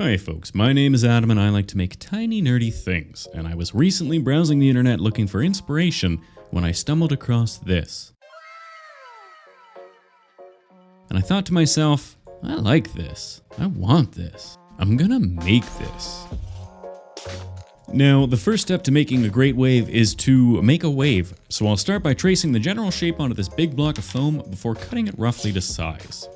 Hi folks, my name is Adam and I like to make tiny nerdy things, and I was recently browsing the internet looking for inspiration when I stumbled across this. And I thought to myself, I like this, I want this, I'm gonna make this. Now, the first step to making a great wave is to make a wave, so I'll start by tracing the general shape onto this big block of foam before cutting it roughly to size.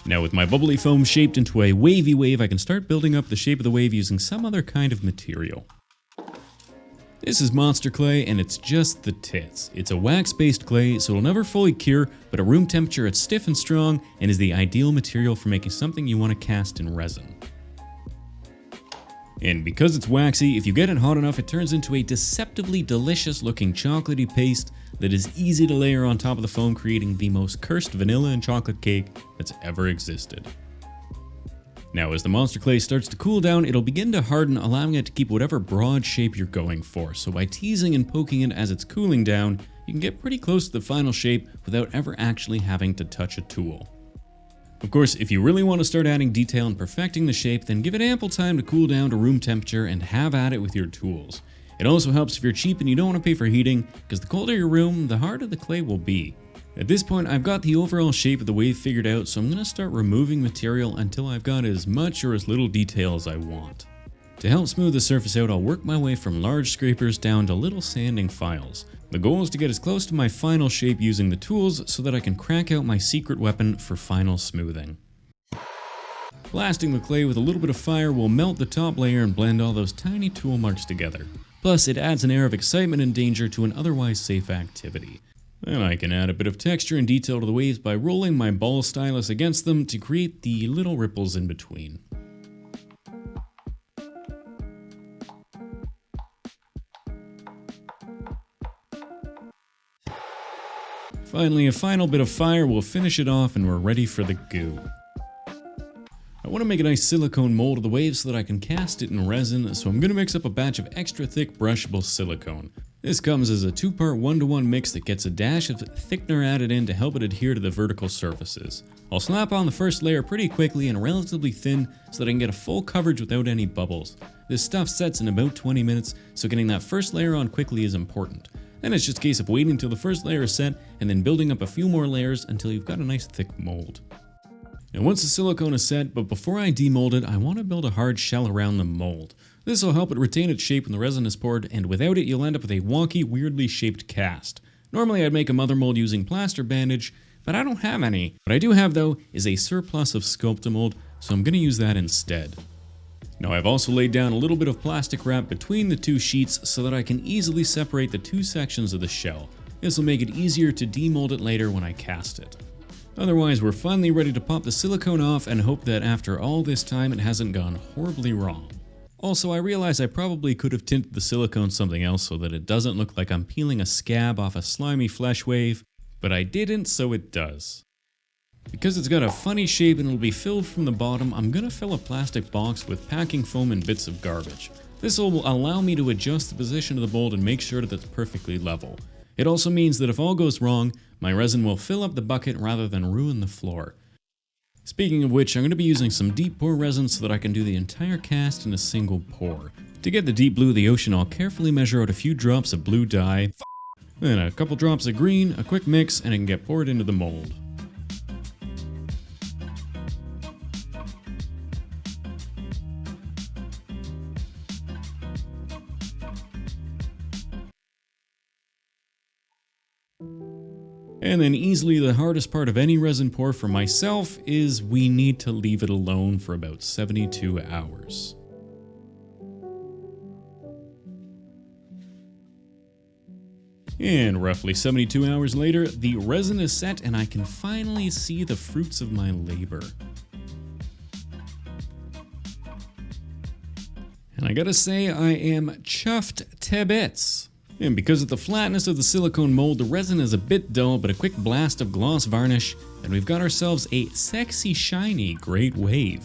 Now with my bubbly foam shaped into a wavy wave, I can start building up the shape of the wave using some other kind of material. This is monster clay and it's just the tits. It's a wax-based clay, so it'll never fully cure, but at room temperature it's stiff and strong and is the ideal material for making something you want to cast in resin. And because it's waxy, if you get it hot enough, it turns into a deceptively delicious looking chocolatey paste that is easy to layer on top of the foam, creating the most cursed vanilla and chocolate cake that's ever existed. Now as the monster clay starts to cool down, it'll begin to harden, allowing it to keep whatever broad shape you're going for. So by teasing and poking it as it's cooling down, you can get pretty close to the final shape without ever actually having to touch a tool. Of course, if you really want to start adding detail and perfecting the shape, then give it ample time to cool down to room temperature and have at it with your tools. It also helps if you're cheap and you don't want to pay for heating, because the colder your room, the harder the clay will be. At this point, I've got the overall shape of the wave figured out, so I'm going to start removing material until I've got as much or as little detail as I want. To help smooth the surface out, I'll work my way from large scrapers down to little sanding files. The goal is to get as close to my final shape using the tools so that I can crank out my secret weapon for final smoothing. Blasting the clay with a little bit of fire will melt the top layer and blend all those tiny tool marks together. Plus, it adds an air of excitement and danger to an otherwise safe activity. Then I can add a bit of texture and detail to the waves by rolling my ball stylus against them to create the little ripples in between. Finally, a final bit of fire will finish it off and we're ready for the goo. I want to make a nice silicone mold of the wave so that I can cast it in resin, so I'm going to mix up a batch of extra thick brushable silicone. This comes as a 2-part 1-to-1 mix that gets a dash of thickener added in to help it adhere to the vertical surfaces. I'll slap on the first layer pretty quickly and relatively thin so that I can get a full coverage without any bubbles. This stuff sets in about 20 minutes, so getting that first layer on quickly is important. Then it's just a case of waiting until the first layer is set and then building up a few more layers until you've got a nice thick mold. And once the silicone is set, but before I demold it, I want to build a hard shell around the mold. This will help it retain its shape when the resin is poured, and without it you'll end up with a wonky, weirdly shaped cast. Normally I'd make a mother mold using plaster bandage, but I don't have any. What I do have though is a surplus of Sculptamold, so I'm going to use that instead. Now I've also laid down a little bit of plastic wrap between the two sheets so that I can easily separate the two sections of the shell. This will make it easier to demold it later when I cast it. Otherwise, we're finally ready to pop the silicone off and hope that after all this time it hasn't gone horribly wrong. Also, I realize I probably could have tinted the silicone something else so that it doesn't look like I'm peeling a scab off a slimy flesh wave, but I didn't, so it does. Because it's got a funny shape and it'll be filled from the bottom, I'm gonna fill a plastic box with packing foam and bits of garbage. This will allow me to adjust the position of the mold and make sure that it's perfectly level. It also means that if all goes wrong, my resin will fill up the bucket rather than ruin the floor. Speaking of which, I'm going to be using some deep pour resin so that I can do the entire cast in a single pour. To get the deep blue of the ocean, I'll carefully measure out a few drops of blue dye, then a couple drops of green, a quick mix, and it can get poured into the mold. And then easily the hardest part of any resin pour for myself is we need to leave it alone for about 72 hours. And roughly 72 hours later, the resin is set and I can finally see the fruits of my labor. And I gotta say, I am chuffed to bits. And because of the flatness of the silicone mold, the resin is a bit dull, but a quick blast of gloss varnish, and we've got ourselves a sexy, shiny, great wave.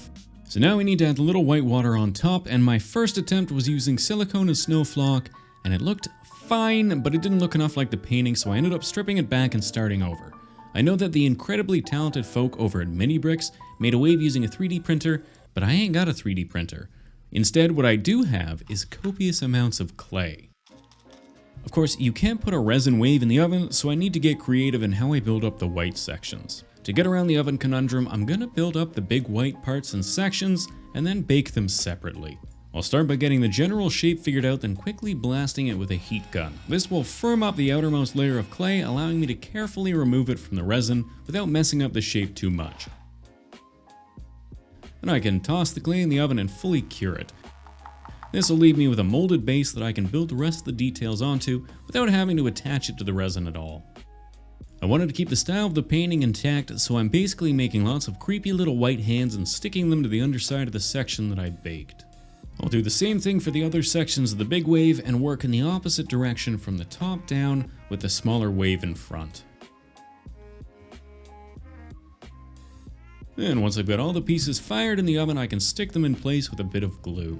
So now we need to add a little white water on top, and my first attempt was using silicone and snow flock, and it looked fine, but it didn't look enough like the painting, so I ended up stripping it back and starting over. I know that the incredibly talented folk over at Mini Bricks made a wave using a 3D printer, but I ain't got a 3D printer. Instead, what I do have is copious amounts of clay. Of course, you can't put a resin wave in the oven, so I need to get creative in how I build up the white sections. To get around the oven conundrum, I'm gonna build up the big white parts in sections and then bake them separately. I'll start by getting the general shape figured out, then quickly blasting it with a heat gun. This will firm up the outermost layer of clay, allowing me to carefully remove it from the resin without messing up the shape too much. Then I can toss the clay in the oven and fully cure it. This will leave me with a molded base that I can build the rest of the details onto without having to attach it to the resin at all. I wanted to keep the style of the painting intact, so I'm basically making lots of creepy little white hands and sticking them to the underside of the section that I baked. I'll do the same thing for the other sections of the big wave and work in the opposite direction from the top down with the smaller wave in front. And once I've got all the pieces fired in the oven, I can stick them in place with a bit of glue.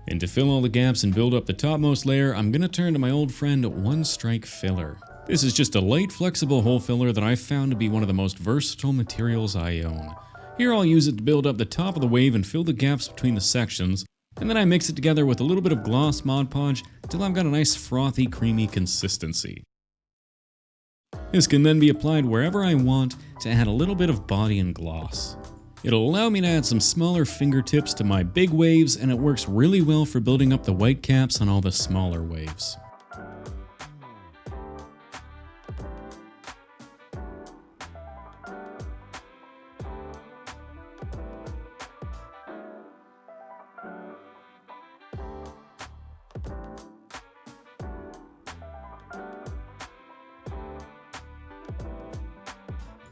And to fill all the gaps and build up the topmost layer, I'm going to turn to my old friend One Strike Filler. This is just a light, flexible hole filler that I've found to be one of the most versatile materials I own. Here I'll use it to build up the top of the wave and fill the gaps between the sections, and then I mix it together with a little bit of gloss Mod Podge until I've got a nice frothy, creamy consistency. This can then be applied wherever I want to add a little bit of body and gloss. It'll allow me to add some smaller fingertips to my big waves, and it works really well for building up the white caps on all the smaller waves.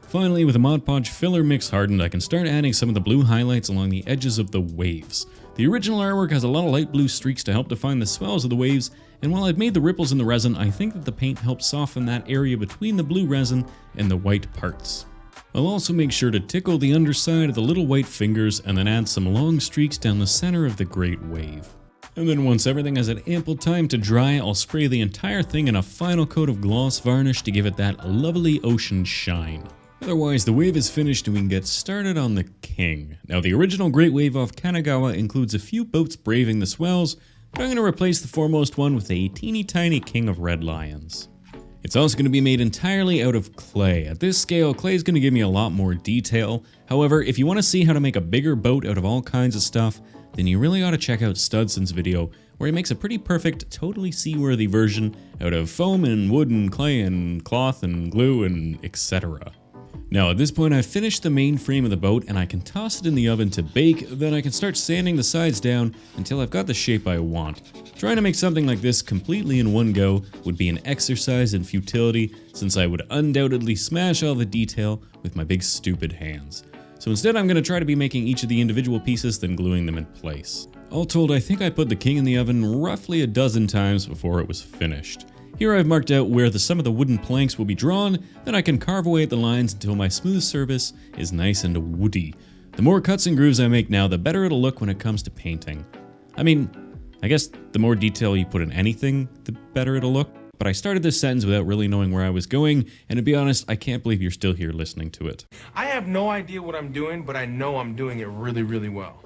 Finally, with the Mod Podge filler mix hardened, I can start adding some of the blue highlights along the edges of the waves. The original artwork has a lot of light blue streaks to help define the swells of the waves, and while I've made the ripples in the resin, I think that the paint helps soften that area between the blue resin and the white parts. I'll also make sure to tickle the underside of the little white fingers and then add some long streaks down the center of the great wave. And then once everything has had ample time to dry, I'll spray the entire thing in a final coat of gloss varnish to give it that lovely ocean shine. Otherwise, the wave is finished and we can get started on the king. Now, the original Great Wave off Kanagawa includes a few boats braving the swells, but I'm going to replace the foremost one with a teeny tiny king of red lions. It's also going to be made entirely out of clay. At this scale, clay is going to give me a lot more detail. However, if you want to see how to make a bigger boat out of all kinds of stuff, then you really ought to check out Studson's video, where he makes a pretty perfect, totally seaworthy version out of foam and wood and clay and cloth and glue and etc. Now at this point I've finished the main frame of the boat and I can toss it in the oven to bake, then I can start sanding the sides down until I've got the shape I want. Trying to make something like this completely in one go would be an exercise in futility, since I would undoubtedly smash all the detail with my big stupid hands. So instead I'm going to try to be making each of the individual pieces, then gluing them in place. All told, I think I put the king in the oven roughly a dozen times before it was finished. Here I've marked out where some of the wooden planks will be drawn, then I can carve away at the lines until my smooth surface is nice and woody. The more cuts and grooves I make now, the better it'll look when it comes to painting. I mean, I guess the more detail you put in anything, the better it'll look. But I started this sentence without really knowing where I was going, and to be honest, I can't believe you're still here listening to it. I have no idea what I'm doing, but I know I'm doing it really, really well.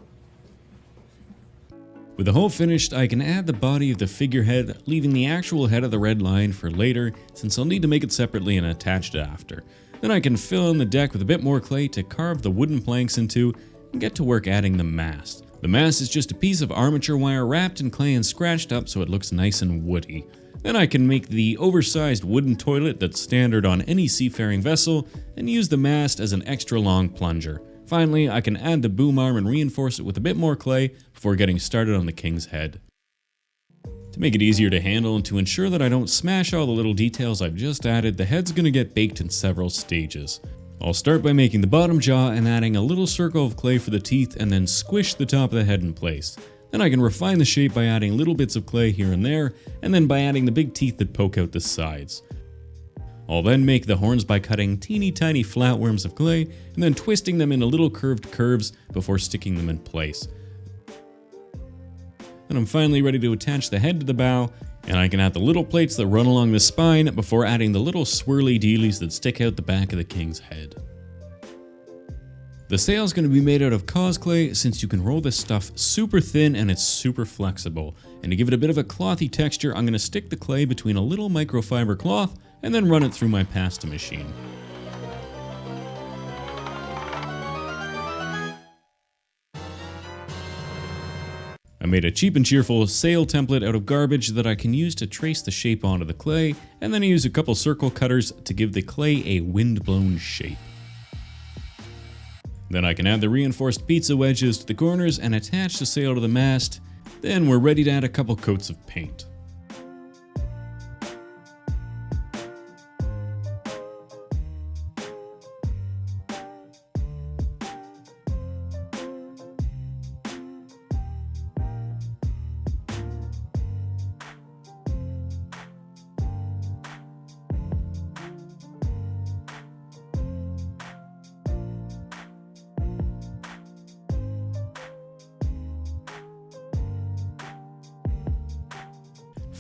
With the hole finished, I can add the body of the figurehead, leaving the actual head of the red lion for later, since I'll need to make it separately and attach it after. Then I can fill in the deck with a bit more clay to carve the wooden planks into, and get to work adding the mast. The mast is just a piece of armature wire wrapped in clay and scratched up so it looks nice and woody. Then I can make the oversized wooden toilet that's standard on any seafaring vessel, and use the mast as an extra long plunger. Finally, I can add the boom arm and reinforce it with a bit more clay before getting started on the king's head. To make it easier to handle and to ensure that I don't smash all the little details I've just added, the head's going to get baked in several stages. I'll start by making the bottom jaw and adding a little circle of clay for the teeth, and then squish the top of the head in place. Then I can refine the shape by adding little bits of clay here and there, and then by adding the big teeth that poke out the sides. I'll then make the horns by cutting teeny tiny flatworms of clay and then twisting them into little curved curves before sticking them in place. Then I'm finally ready to attach the head to the bow, and I can add the little plates that run along the spine before adding the little swirly dealies that stick out the back of the king's head. The sail is going to be made out of Cosclay since you can roll this stuff super thin and it's super flexible. And to give it a bit of a clothy texture, I'm going to stick the clay between a little microfiber cloth and then run it through my pasta machine. I made a cheap and cheerful sail template out of garbage that I can use to trace the shape onto the clay, and then I use a couple circle cutters to give the clay a wind-blown shape. Then I can add the reinforced pizza wedges to the corners and attach the sail to the mast. Then we're ready to add a couple coats of paint.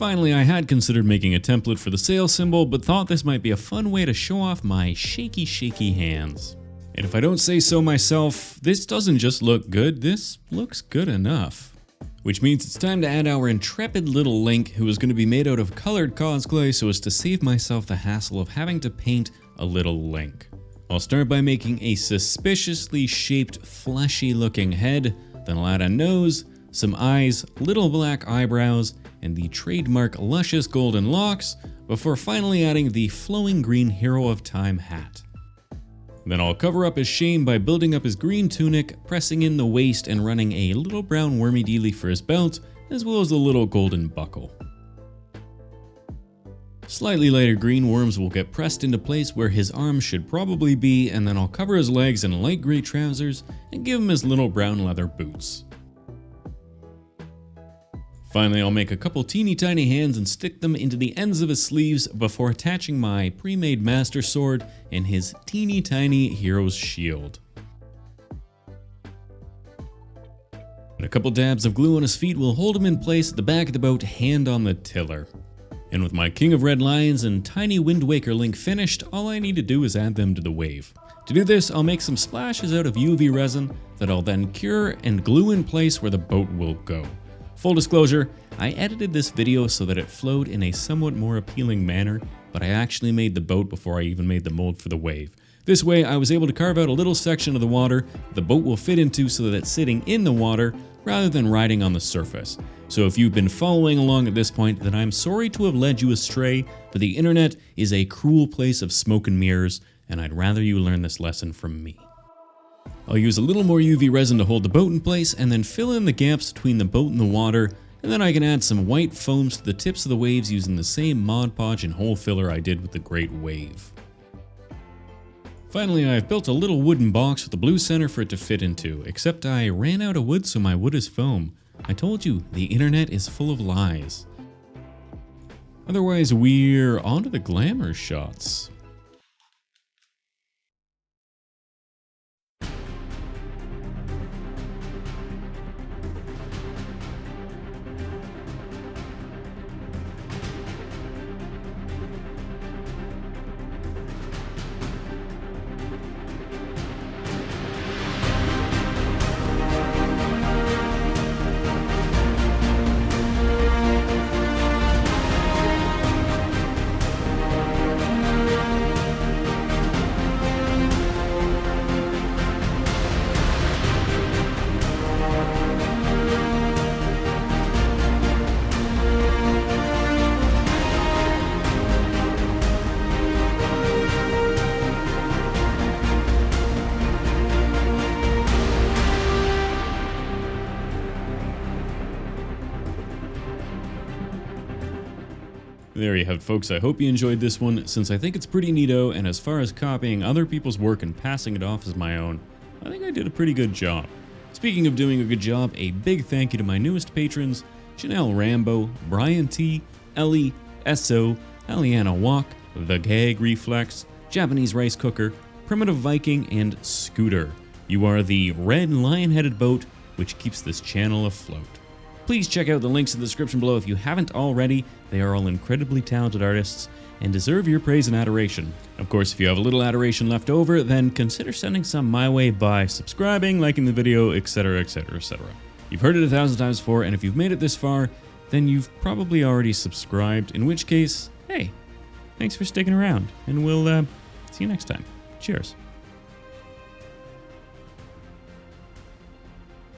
Finally, I had considered making a template for the sail symbol, but thought this might be a fun way to show off my shaky hands. And if I don't say so myself, this doesn't just look good, this looks good enough. Which means it's time to add our intrepid little Link, who is going to be made out of colored Cosclay so as to save myself the hassle of having to paint a little Link. I'll start by making a suspiciously shaped, fleshy looking head, then I'll add a nose, some eyes, little black eyebrows, and the trademark luscious golden locks, before finally adding the flowing green Hero of Time hat. Then I'll cover up his shame by building up his green tunic, pressing in the waist and running a little brown wormy dealy for his belt, as well as a little golden buckle. Slightly lighter green worms will get pressed into place where his arms should probably be, and then I'll cover his legs in light gray trousers and give him his little brown leather boots. Finally, I'll make a couple teeny tiny hands and stick them into the ends of his sleeves before attaching my pre-made master sword and his teeny tiny hero's shield. And a couple dabs of glue on his feet will hold him in place at the back of the boat, hand on the tiller. And with my King of Red Lions and tiny Wind Waker Link finished, all I need to do is add them to the wave. To do this, I'll make some splashes out of UV resin that I'll then cure and glue in place where the boat will go. Full disclosure, I edited this video so that it flowed in a somewhat more appealing manner, but I actually made the boat before I even made the mold for the wave. This way, I was able to carve out a little section of the water the boat will fit into so that it's sitting in the water rather than riding on the surface. So if you've been following along at this point, then I'm sorry to have led you astray, but the internet is a cruel place of smoke and mirrors, and I'd rather you learn this lesson from me. I'll use a little more UV resin to hold the boat in place and then fill in the gaps between the boat and the water, and then I can add some white foams to the tips of the waves using the same Mod Podge and hole filler I did with the Great Wave. Finally, I've built a little wooden box with a blue center for it to fit into, except I ran out of wood so my wood is foam. I told you, the internet is full of lies. Otherwise, we're on to the Glamour Shots. There you have it, folks. I hope you enjoyed this one, since I think it's pretty neato, and as far as copying other people's work and passing it off as my own, I think I did a pretty good job. Speaking of doing a good job, a big thank you to my newest patrons, Janelle Rambo, Brian T, Ellie, Esso, Aliana Walk, The Keg Reflex, Japanese Rice Cooker, Primitive Viking, and Scooter. You are the red lion-headed boat which keeps this channel afloat. Please check out the links in the description below if you haven't already. They are all incredibly talented artists and deserve your praise and adoration. Of course, if you have a little adoration left over, then consider sending some my way by subscribing, liking the video, etc, etc, etc. You've heard it 1,000 times before, and if you've made it this far, then you've probably already subscribed, in which case, hey, thanks for sticking around, and we'll see you next time. Cheers.